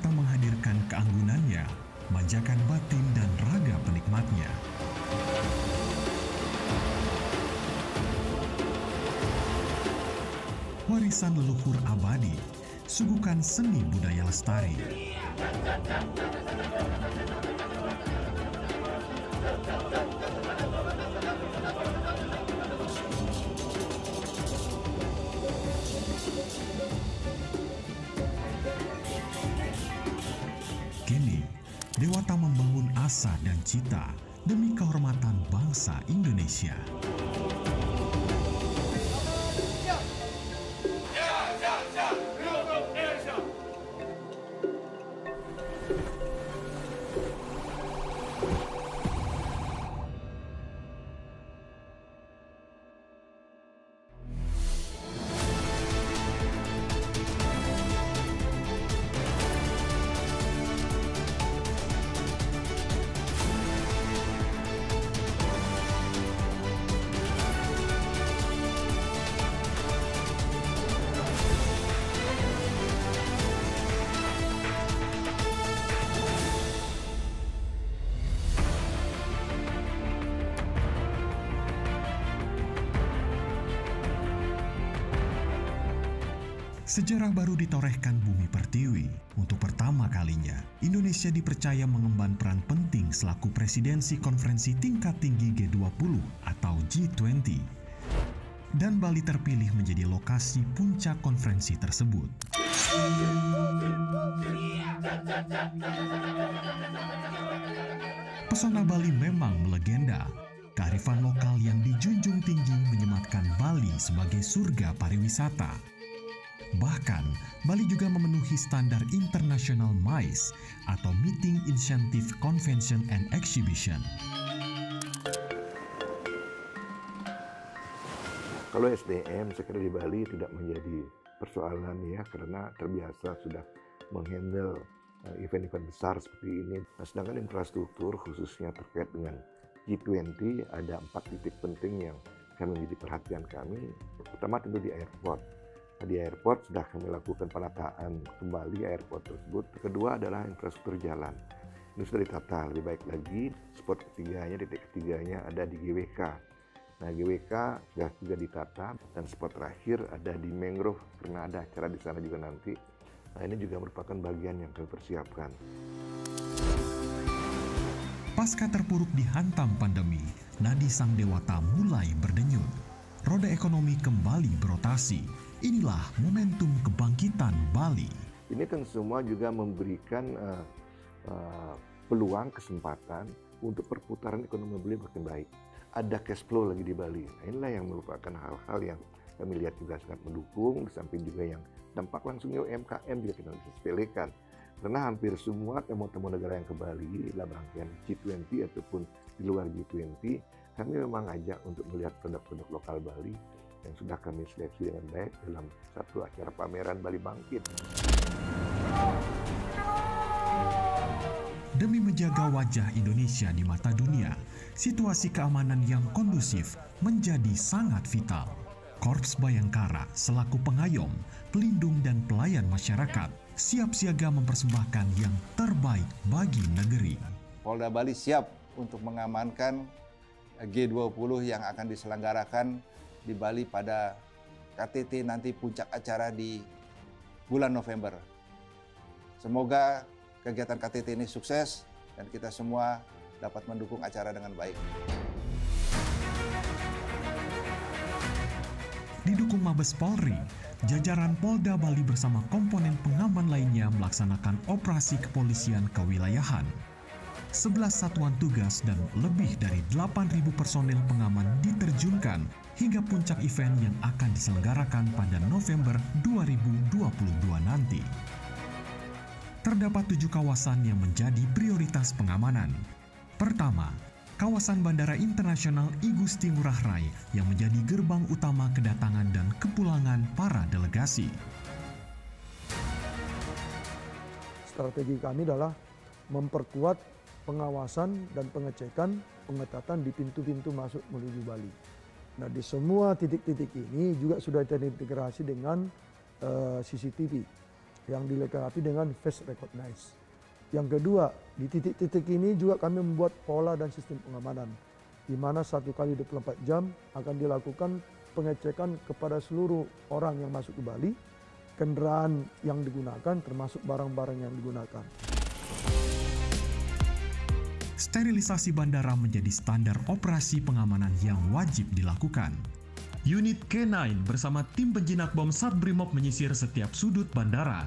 Dewata menghadirkan keanggunannya, manjakan batin dan raga penikmatnya. Warisan leluhur abadi, suguhkan seni budaya lestari. Kini, Dewata membangun asa dan cita demi kehormatan bangsa Indonesia. Sejarah baru ditorehkan Bumi Pertiwi. Untuk pertama kalinya, Indonesia dipercaya mengemban peran penting selaku presidensi konferensi tingkat tinggi G20 atau G20. Dan Bali terpilih menjadi lokasi puncak konferensi tersebut. Pesona Bali memang melegenda. Kearifan lokal yang dijunjung tinggi menyematkan Bali sebagai surga pariwisata. Bahkan, Bali juga memenuhi standar internasional MICE atau Meeting Incentive Convention and Exhibition. Kalau SDM, saya kira di Bali tidak menjadi persoalan ya, karena terbiasa sudah menghandle event-event besar seperti ini. Nah, sedangkan infrastruktur khususnya terkait dengan G20 ada 4 titik penting yang akan menjadi perhatian kami. Pertama tentu di airport. Di airport sudah kami lakukan penataan kembali airport tersebut. Kedua adalah infrastruktur jalan. Ini sudah ditata lebih baik lagi. Spot ketiganya, titik ketiganya ada di GWK. Nah, GWK sudah juga ditata dan spot terakhir ada di mangrove karena ada acara di sana juga nanti. Nah, ini juga merupakan bagian yang kami persiapkan. Pasca terpuruk dihantam pandemi, nadi sang dewata mulai berdenyut. Roda ekonomi kembali berotasi. Inilah momentum kebangkitan Bali. Ini kan semua juga memberikan peluang, kesempatan untuk perputaran ekonomi Bali makin baik. Ada cash flow lagi di Bali. Nah, inilah yang merupakan hal-hal yang kami lihat juga sangat mendukung, di samping juga yang dampak langsungnya UMKM juga kita bisa sepelekan. Karena hampir semua tamu-tamu negara yang ke Bali dalam rangkaian G20 ataupun di luar G20, kami memang ajak untuk melihat produk-produk lokal Bali yang sudah kami seleksi dengan baik dalam satu acara pameran Bali Bangkit. Demi menjaga wajah Indonesia di mata dunia, situasi keamanan yang kondusif menjadi sangat vital. Korps Bayangkara selaku pengayom, pelindung dan pelayan masyarakat siap siaga mempersembahkan yang terbaik bagi negeri. Polda Bali siap untuk mengamankan G20 yang akan diselenggarakan di Bali pada KTT nanti puncak acara di bulan November. Semoga kegiatan KTT ini sukses dan kita semua dapat mendukung acara dengan baik. Didukung Mabes Polri, jajaran Polda Bali bersama komponen pengaman lainnya melaksanakan operasi kepolisian kewilayahan. 11 satuan tugas dan lebih dari 8.000 personel pengaman diterjunkan hingga puncak event yang akan diselenggarakan pada November 2022 nanti. Terdapat 7 kawasan yang menjadi prioritas pengamanan. Pertama, kawasan Bandara Internasional I Gusti Ngurah Rai yang menjadi gerbang utama kedatangan dan kepulangan para delegasi. Strategi kami adalah memperkuat pengawasan dan pengecekan pengetatan di pintu-pintu masuk menuju Bali. Nah, di semua titik-titik ini juga sudah terintegrasi dengan CCTV. yang dilengkapi dengan face recognize. Yang kedua, di titik-titik ini juga kami membuat pola dan sistem pengamanan, di mana 1 kali 24 jam akan dilakukan pengecekan kepada seluruh orang yang masuk ke Bali, kendaraan yang digunakan termasuk barang-barang yang digunakan. Sterilisasi bandara menjadi standar operasi pengamanan yang wajib dilakukan. Unit K9 bersama tim penjinak bom Satbrimob menyisir setiap sudut bandara,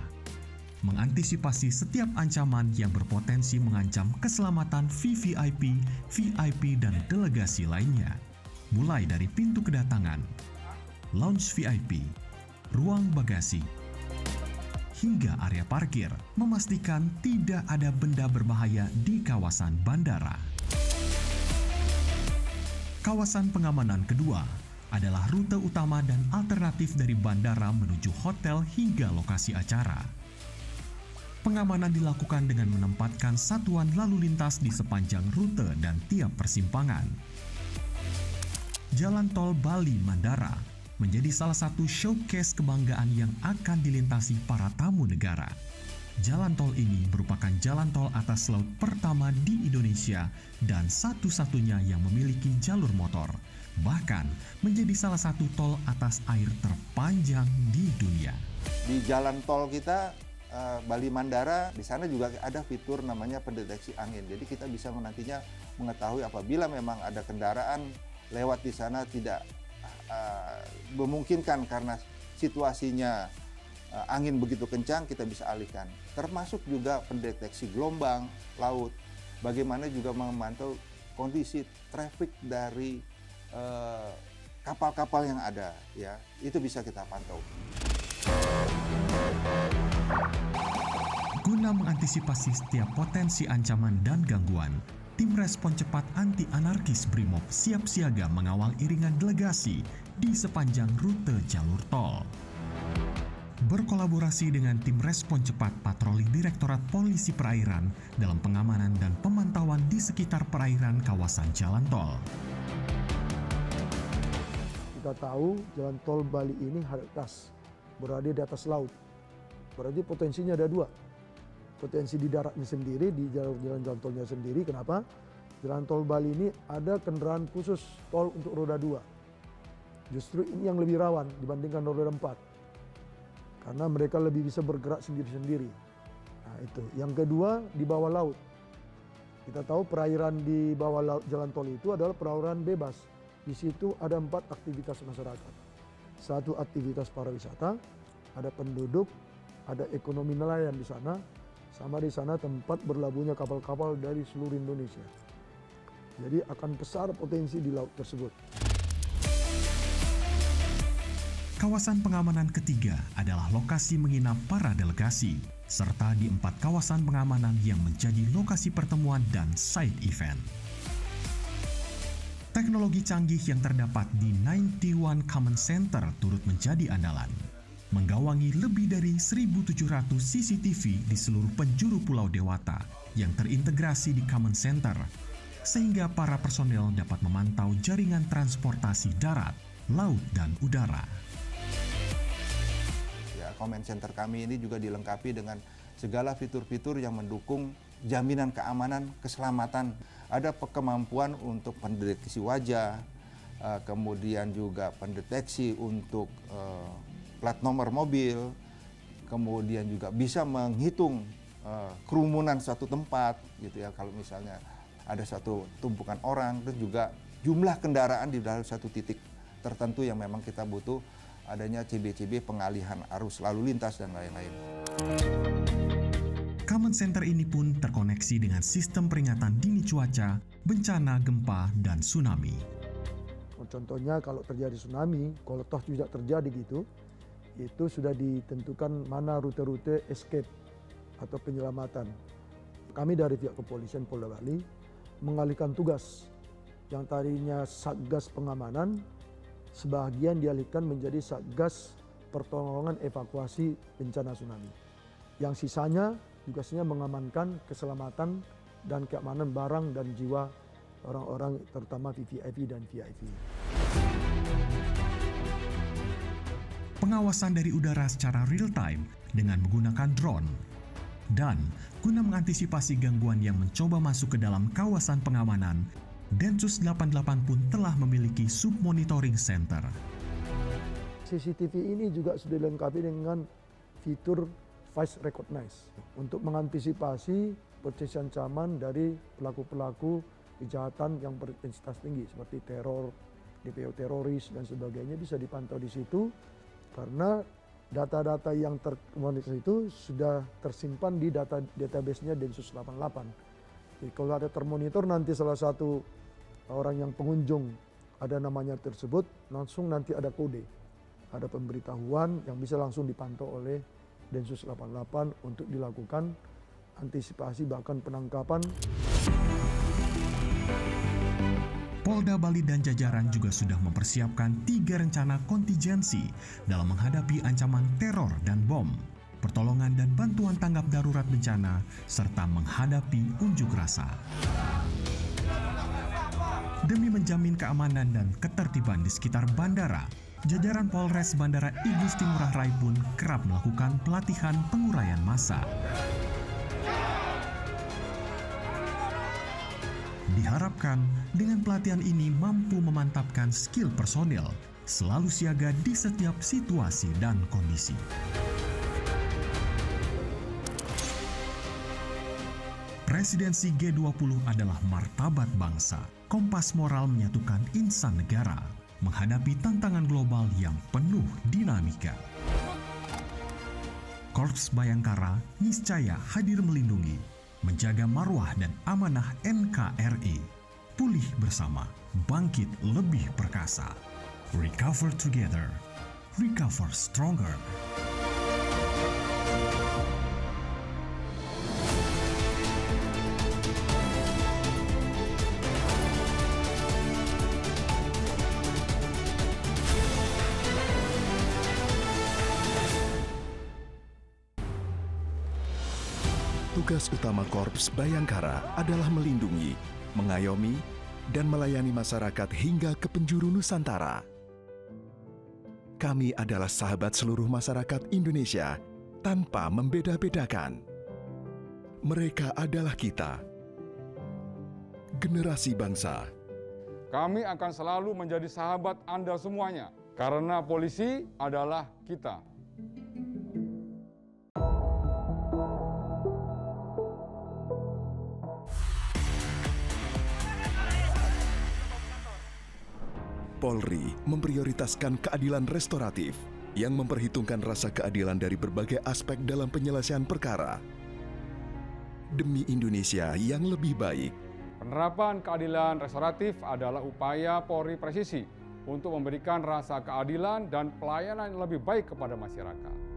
mengantisipasi setiap ancaman yang berpotensi mengancam keselamatan VVIP, VIP, dan delegasi lainnya. Mulai dari pintu kedatangan, lounge VIP, ruang bagasi, hingga area parkir, memastikan tidak ada benda berbahaya di kawasan bandara. Kawasan pengamanan kedua adalah rute utama dan alternatif dari bandara menuju hotel hingga lokasi acara. Pengamanan dilakukan dengan menempatkan satuan lalu lintas di sepanjang rute dan tiap persimpangan. Jalan Tol Bali Mandara menjadi salah satu showcase kebanggaan yang akan dilintasi para tamu negara. Jalan tol ini merupakan jalan tol atas laut pertama di Indonesia dan satu-satunya yang memiliki jalur motor. Bahkan menjadi salah satu tol atas air terpanjang di dunia. Di jalan tol kita Bali Mandara, di sana juga ada fitur namanya pendeteksi angin. Jadi kita bisa nantinya mengetahui apabila memang ada kendaraan lewat di sana tidak memungkinkan karena situasinya angin begitu kencang, kita bisa alihkan. Termasuk juga pendeteksi gelombang laut, bagaimana juga memantau kondisi traffic dari kapal-kapal yang ada, ya itu bisa kita pantau. Guna mengantisipasi setiap potensi ancaman dan gangguan, tim respon cepat anti-anarkis Brimob siap siaga mengawal iringan delegasi di sepanjang rute jalur tol. Berkolaborasi dengan tim respon cepat patroli Direktorat Polisi Perairan dalam pengamanan dan pemantauan di sekitar perairan kawasan jalan tol. Kita tahu jalan tol Bali ini atas, berada di atas laut. Berarti potensinya ada 2. Potensi di daratnya sendiri, di jalan tolnya sendiri. Kenapa? Jalan tol Bali ini ada kendaraan khusus tol untuk roda 2. Justru ini yang lebih rawan dibandingkan roda 4. Karena mereka lebih bisa bergerak sendiri-sendiri. Nah itu. Yang kedua, di bawah laut. Kita tahu perairan di bawah laut jalan tol itu adalah perairan bebas. Di situ ada 4 aktivitas masyarakat. 1 aktivitas pariwisata, ada penduduk, ada ekonomi nelayan di sana, sama di sana tempat berlabuhnya kapal-kapal dari seluruh Indonesia. Jadi akan besar potensi di laut tersebut. Kawasan pengamanan ketiga adalah lokasi menginap para delegasi, serta di 4 kawasan pengamanan yang menjadi lokasi pertemuan dan side event. Teknologi canggih yang terdapat di 91 Command Center turut menjadi andalan, menggawangi lebih dari 1.700 CCTV di seluruh penjuru Pulau Dewata yang terintegrasi di Command Center, sehingga para personel dapat memantau jaringan transportasi darat, laut, dan udara. Ya, Command Center kami ini juga dilengkapi dengan segala fitur-fitur yang mendukung jaminan keamanan, keselamatan. Ada kemampuan untuk pendeteksi wajah, kemudian juga pendeteksi untuk plat nomor mobil, kemudian juga bisa menghitung kerumunan suatu tempat, gitu ya. Kalau misalnya ada satu tumpukan orang, dan juga jumlah kendaraan di dalam satu titik tertentu yang memang kita butuh adanya CB-CB pengalihan arus lalu lintas dan lain-lain. Command Center ini pun terkoneksi dengan sistem peringatan dini cuaca, bencana, gempa, dan tsunami. Contohnya kalau terjadi tsunami, kalau toh tidak terjadi gitu, itu sudah ditentukan mana rute-rute escape atau penyelamatan. Kami dari pihak kepolisian Polda Bali mengalihkan tugas yang tadinya Satgas Pengamanan, sebagian dialihkan menjadi Satgas Pertolongan Evakuasi Bencana Tsunami. Yang sisanya tugasnya mengamankan keselamatan dan keamanan barang dan jiwa orang-orang terutama VVIP dan VIP. pengawasan dari udara secara real-time dengan menggunakan drone. Dan guna mengantisipasi gangguan yang mencoba masuk ke dalam kawasan pengamanan, Densus 88 pun telah memiliki sub-monitoring center. CCTV ini juga sudah dilengkapi dengan fitur Face Recognize untuk mengantisipasi potensi ancaman dari pelaku-pelaku kejahatan yang berintensitas tinggi seperti teror, DPO teroris dan sebagainya bisa dipantau di situ karena data-data yang termonitor itu sudah tersimpan di database-nya Densus 88. Jadi kalau ada termonitor nanti salah satu orang yang pengunjung ada namanya tersebut, langsung nanti ada kode, ada pemberitahuan yang bisa langsung dipantau oleh Densus 88 untuk dilakukan antisipasi bahkan penangkapan. Polda Bali dan jajaran juga sudah mempersiapkan 3 rencana kontingensi dalam menghadapi ancaman teror dan bom, pertolongan dan bantuan tanggap darurat bencana, serta menghadapi unjuk rasa. Demi menjamin keamanan dan ketertiban di sekitar bandara, jajaran Polres Bandara I Gusti Ngurah Rai pun kerap melakukan pelatihan penguraian massa. Diharapkan dengan pelatihan ini mampu memantapkan skill personil, selalu siaga di setiap situasi dan kondisi. Presidensi G20 adalah martabat bangsa. Kompas moral menyatukan insan negara menghadapi tantangan global yang penuh dinamika. Korps Bayangkara niscaya hadir melindungi, menjaga marwah dan amanah NKRI. Pulih bersama, bangkit lebih perkasa. Recover together, recover stronger. Tugas utama Korps Bayangkara adalah melindungi, mengayomi, dan melayani masyarakat hingga ke penjuru Nusantara. Kami adalah sahabat seluruh masyarakat Indonesia tanpa membeda-bedakan. Mereka adalah kita, generasi bangsa. Kami akan selalu menjadi sahabat Anda semuanya, karena polisi adalah kita. Polri memprioritaskan keadilan restoratif yang memperhitungkan rasa keadilan dari berbagai aspek dalam penyelesaian perkara. Demi Indonesia yang lebih baik. Penerapan keadilan restoratif adalah upaya Polri presisi untuk memberikan rasa keadilan dan pelayanan yang lebih baik kepada masyarakat.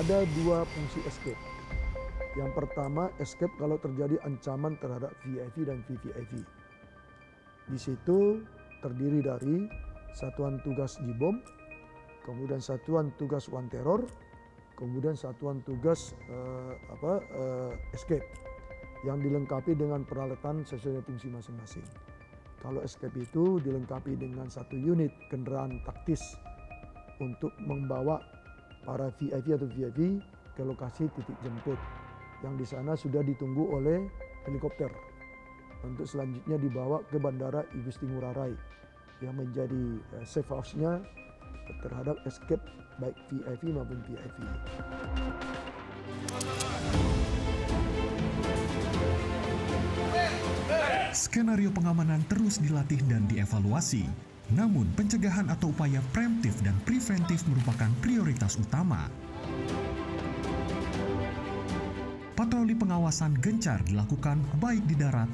Ada dua fungsi escape. Yang pertama, escape kalau terjadi ancaman terhadap VIP dan VVIP. Di situ terdiri dari satuan tugas Jibom, kemudian satuan tugas One Terror, kemudian satuan tugas escape yang dilengkapi dengan peralatan sesuai fungsi masing-masing. Kalau escape itu dilengkapi dengan satu unit kendaraan taktis untuk membawa para VIP atau VIP ke lokasi titik jemput yang di sana sudah ditunggu oleh helikopter untuk selanjutnya dibawa ke Bandara Igusti Ngurah Rai yang menjadi safe house-nya terhadap escape baik VIP maupun VIP. Skenario pengamanan terus dilatih dan dievaluasi. Namun, pencegahan atau upaya preemptif dan preventif merupakan prioritas utama. Patroli pengawasan gencar dilakukan baik di darat,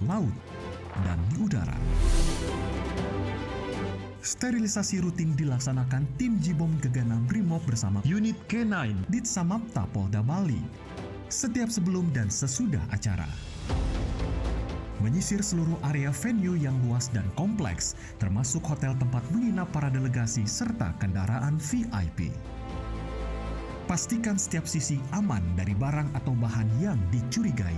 laut, dan di udara. Sterilisasi rutin dilaksanakan tim Jibom Gegana Brimob bersama unit K9 Ditsamapta Polda Bali setiap sebelum dan sesudah acara. Menyisir seluruh area venue yang luas dan kompleks, termasuk hotel tempat menginap para delegasi serta kendaraan VIP. Pastikan setiap sisi aman dari barang atau bahan yang dicurigai.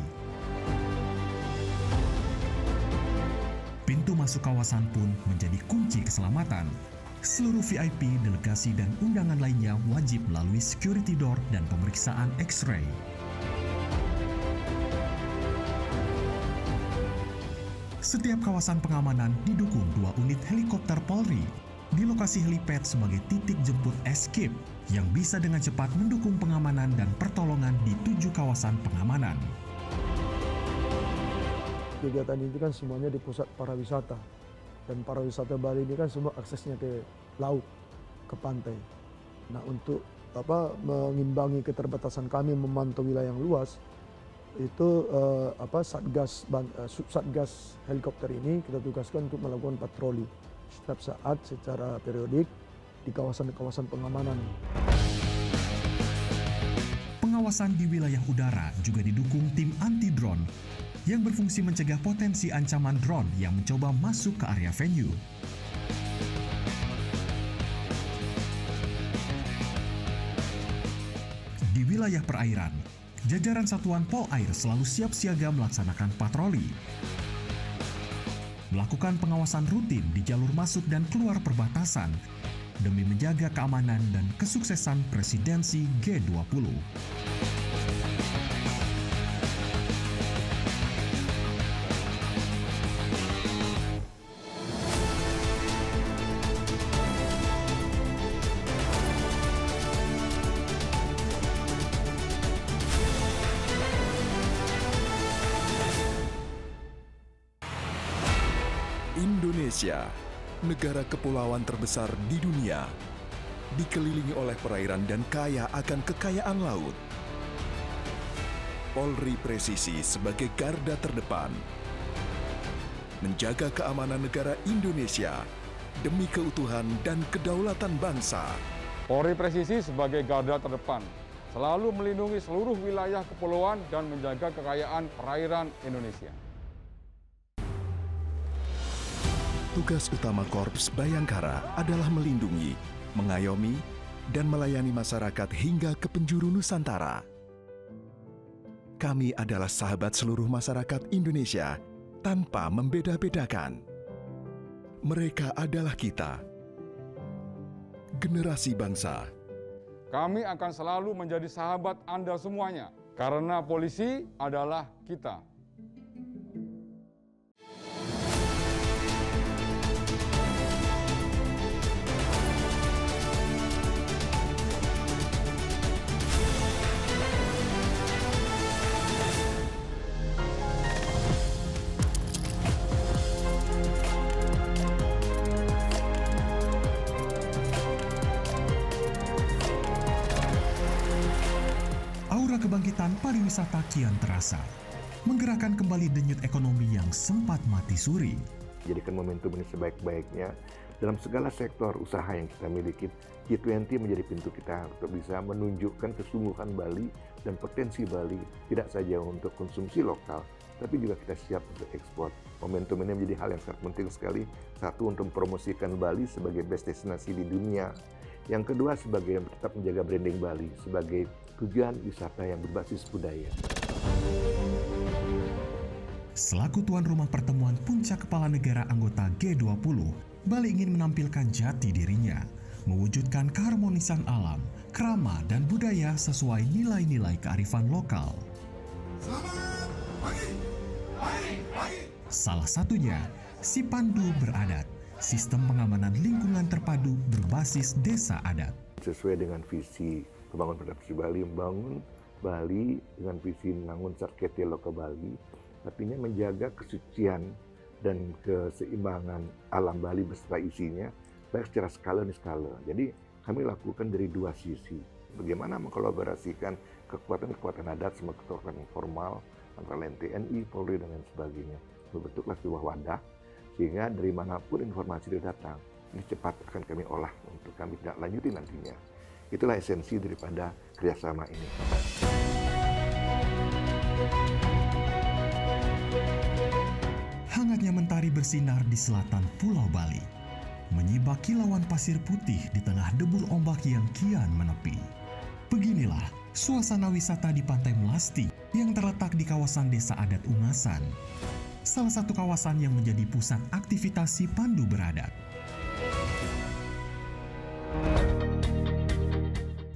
Pintu masuk kawasan pun menjadi kunci keselamatan. Seluruh VIP, delegasi, dan undangan lainnya wajib melalui security door dan pemeriksaan X-ray. Setiap kawasan pengamanan didukung 2 unit helikopter Polri di lokasi helipad sebagai titik jemput escape yang bisa dengan cepat mendukung pengamanan dan pertolongan di 7 kawasan pengamanan. Kegiatan ini kan semuanya di pusat pariwisata, dan pariwisata Bali ini kan semua aksesnya ke laut, ke pantai. Nah, untuk mengimbangi keterbatasan kami memantau wilayah yang luas, itu Satgas helikopter ini kita tugaskan untuk melakukan patroli setiap saat secara periodik di kawasan-kawasan pengamanan. Pengawasan di wilayah udara juga didukung tim anti-drone yang berfungsi mencegah potensi ancaman drone yang mencoba masuk ke area venue. Di wilayah perairan, jajaran Satuan Polair selalu siap siaga melaksanakan patroli. Melakukan pengawasan rutin di jalur masuk dan keluar perbatasan demi menjaga keamanan dan kesuksesan presidensi G20. Indonesia, negara kepulauan terbesar di dunia, dikelilingi oleh perairan dan kaya akan kekayaan laut. Polri Presisi sebagai garda terdepan, menjaga keamanan negara Indonesia demi keutuhan dan kedaulatan bangsa. Polri Presisi sebagai garda terdepan selalu melindungi seluruh wilayah kepulauan dan menjaga kekayaan perairan Indonesia. Tugas utama Korps Bayangkara adalah melindungi, mengayomi, dan melayani masyarakat hingga ke penjuru Nusantara. Kami adalah sahabat seluruh masyarakat Indonesia tanpa membeda-bedakan. Mereka adalah kita, generasi bangsa. Kami akan selalu menjadi sahabat Anda semuanya, karena polisi adalah kita. Aura kebangkitan pariwisata kian terasa, menggerakkan kembali denyut ekonomi yang sempat mati suri. Jadikan momentum ini sebaik-baiknya dalam segala sektor usaha yang kita miliki. G20 menjadi pintu kita untuk bisa menunjukkan kesungguhan Bali dan potensi Bali, tidak saja untuk konsumsi lokal, tapi juga kita siap untuk ekspor. Momentum ini menjadi hal yang sangat penting sekali. Satu, untuk mempromosikan Bali sebagai best destinasi di dunia. Yang kedua, sebagai tetap menjaga branding Bali sebagai tujuan wisata yang berbasis budaya. Selaku tuan rumah pertemuan puncak kepala negara anggota G20, Bali ingin menampilkan jati dirinya, mewujudkan keharmonisan alam, krama, dan budaya sesuai nilai-nilai kearifan lokal. Selamat pagi. Salah satunya, Sipandu Beradat, sistem pengamanan lingkungan terpadu berbasis desa adat. Sesuai dengan visi pembangunan provinsi Bali, membangun Bali dengan visi membangun Sarkete Loka Bali, artinya menjaga kesucian dan keseimbangan alam Bali beserta isinya, baik secara skala dan skala. Jadi kami lakukan dari dua sisi. Bagaimana mengkolaborasikan kekuatan-kekuatan adat sama kekuatan formal antara lain TNI, Polri, dan lain sebagainya. Berbentuklah sebuah wadah, sehingga dari manapun informasi itu datang, ini cepat akan kami olah untuk kami tidak lanjuti nantinya. Itulah esensi daripada kerjasama ini. Hangatnya mentari bersinar di selatan Pulau Bali, menyibak kilauan pasir putih di tengah debur ombak yang kian menepi. Beginilah suasana wisata di Pantai Melasti yang terletak di kawasan Desa Adat Ungasan, salah satu kawasan yang menjadi pusat aktivitas Sipandu Beradat.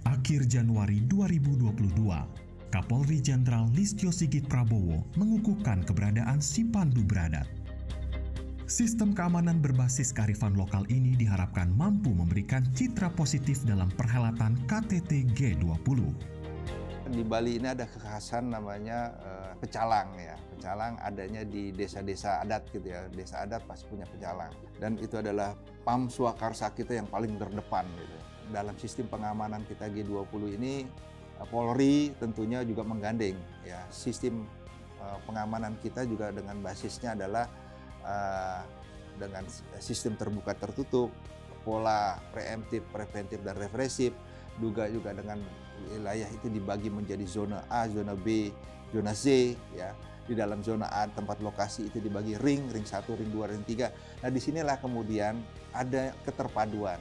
Akhir Januari 2022, Kapolri Jenderal Listio Sigit Prabowo mengukuhkan keberadaan Sipandu Beradat. Sistem keamanan berbasis kearifan lokal ini diharapkan mampu memberikan citra positif dalam perhelatan KTT G20. Di Bali ini ada kekhasan namanya pecalang ya. Pecalang adanya di desa-desa adat gitu ya. Desa adat pasti punya pecalang. Dan itu adalah PAM Swakarsa kita yang paling terdepan gitu. Dalam sistem pengamanan kita G20 ini, Polri tentunya juga menggandeng ya. Sistem pengamanan kita juga dengan basisnya adalah dengan sistem terbuka tertutup, pola preemptif, preventif, dan represif, juga dengan wilayah itu dibagi menjadi zona A, zona B, zona Z ya. Di dalam zona A tempat lokasi itu dibagi ring 1, ring 2, ring 3. Nah, disinilah kemudian ada keterpaduan.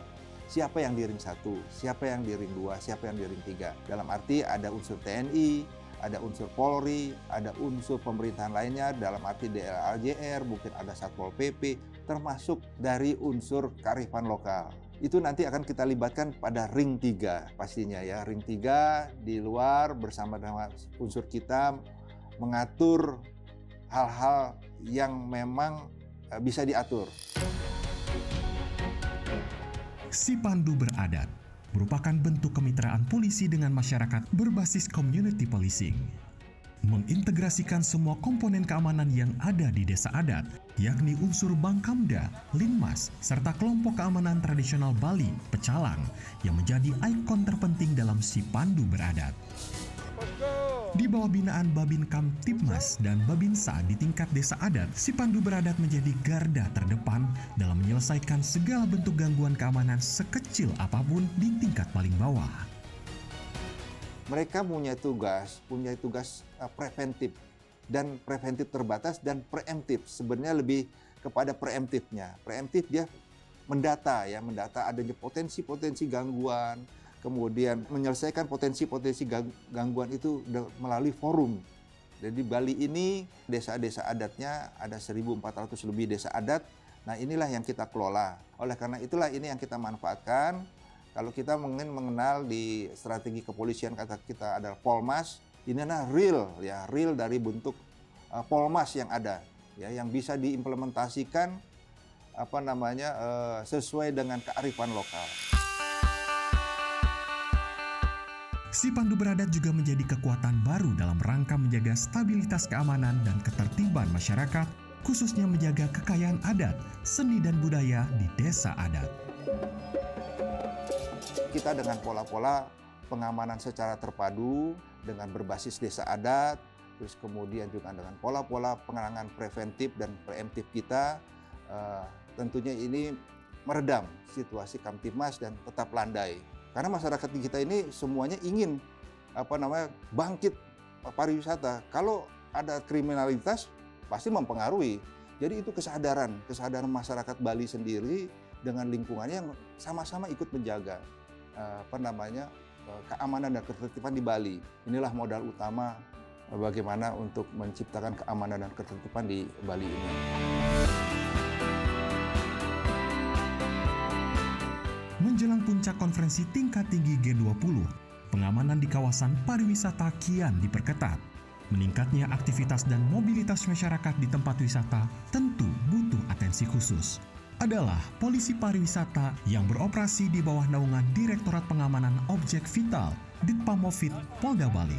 Siapa yang di ring 1, siapa yang di ring 2, siapa yang di ring 3. Dalam arti ada unsur TNI, ada unsur Polri, ada unsur pemerintahan lainnya, dalam arti DLRJR, mungkin ada Satpol PP, termasuk dari unsur kearifan lokal. Itu nanti akan kita libatkan pada ring 3 pastinya ya. Ring 3 di luar bersama dengan unsur kita mengatur hal-hal yang memang bisa diatur. Sipandu Beradat merupakan bentuk kemitraan polisi dengan masyarakat berbasis community policing. Mengintegrasikan semua komponen keamanan yang ada di desa adat, yakni unsur Bangkamda, Linmas, serta kelompok keamanan tradisional Bali, Pecalang, yang menjadi ikon terpenting dalam Sipandu Beradat. Di bawah binaan Babin Kamtibmas dan Babinsa di tingkat desa adat, Sipandu Beradat menjadi garda terdepan dalam menyelesaikan segala bentuk gangguan keamanan sekecil apapun di tingkat paling bawah. Mereka punya tugas preventif dan preventif terbatas dan preemptif. Sebenarnya lebih kepada preemptifnya. Preemptif dia mendata adanya potensi-potensi gangguan, kemudian menyelesaikan potensi-potensi gangguan itu melalui forum. Jadi Bali ini desa-desa adatnya ada 1.400 lebih desa adat. Nah, inilah yang kita kelola. Oleh karena itulah ini yang kita manfaatkan. Kalau kita mengenal di strategi kepolisian kata kita adalah Polmas, ini adalah real dari bentuk Polmas yang ada ya, yang bisa diimplementasikan sesuai dengan kearifan lokal. Sipandu Beradat juga menjadi kekuatan baru dalam rangka menjaga stabilitas keamanan dan ketertiban masyarakat, khususnya menjaga kekayaan adat, seni dan budaya di desa adat. Kita dengan pola-pola pengamanan secara terpadu, dengan berbasis desa adat, terus kemudian juga dengan pola-pola penanganan preventif dan preemptif kita, tentunya ini meredam situasi Kamtibmas dan tetap landai. Karena masyarakat kita ini semuanya ingin bangkit pariwisata. Kalau ada kriminalitas pasti mempengaruhi. Jadi itu kesadaran masyarakat Bali sendiri dengan lingkungannya yang sama-sama ikut menjaga keamanan dan ketertiban di Bali. Inilah modal utama bagaimana untuk menciptakan keamanan dan ketertiban di Bali ini. Menjelang puncak konferensi tingkat tinggi G20, pengamanan di kawasan pariwisata kian diperketat. Meningkatnya aktivitas dan mobilitas masyarakat di tempat wisata tentu butuh atensi khusus. Adalah polisi pariwisata yang beroperasi di bawah naungan Direktorat Pengamanan Objek Vital Ditpamofit Polda Bali.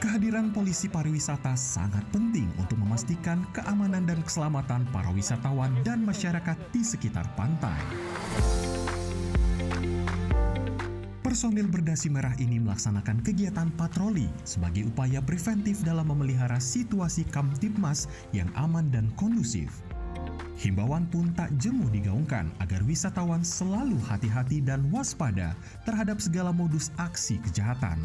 Kehadiran polisi pariwisata sangat penting untuk memastikan keamanan dan keselamatan para wisatawan dan masyarakat di sekitar pantai. Personil berdasi merah ini melaksanakan kegiatan patroli sebagai upaya preventif dalam memelihara situasi Kamtibmas yang aman dan kondusif. Himbauan pun tak jemu digaungkan agar wisatawan selalu hati-hati dan waspada terhadap segala modus aksi kejahatan.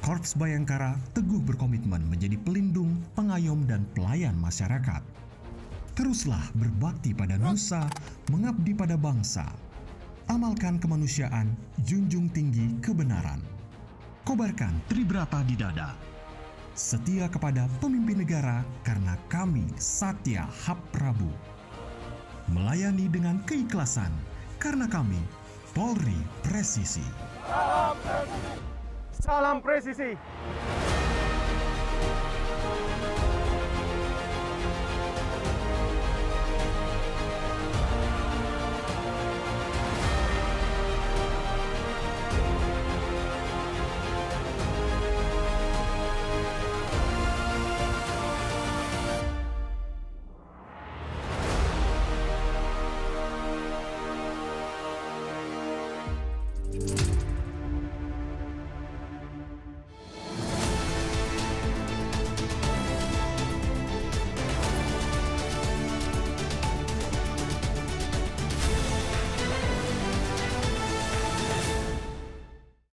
Korps Bayangkara teguh berkomitmen menjadi pelindung, pengayom, dan pelayan masyarakat. Teruslah berbakti pada nusa, mengabdi pada bangsa. Amalkan kemanusiaan, junjung tinggi kebenaran. Kobarkan tribrata di dada. Setia kepada pemimpin negara karena kami Satya Hap Prabu. Melayani dengan keikhlasan karena kami Polri Presisi. Salam presisi.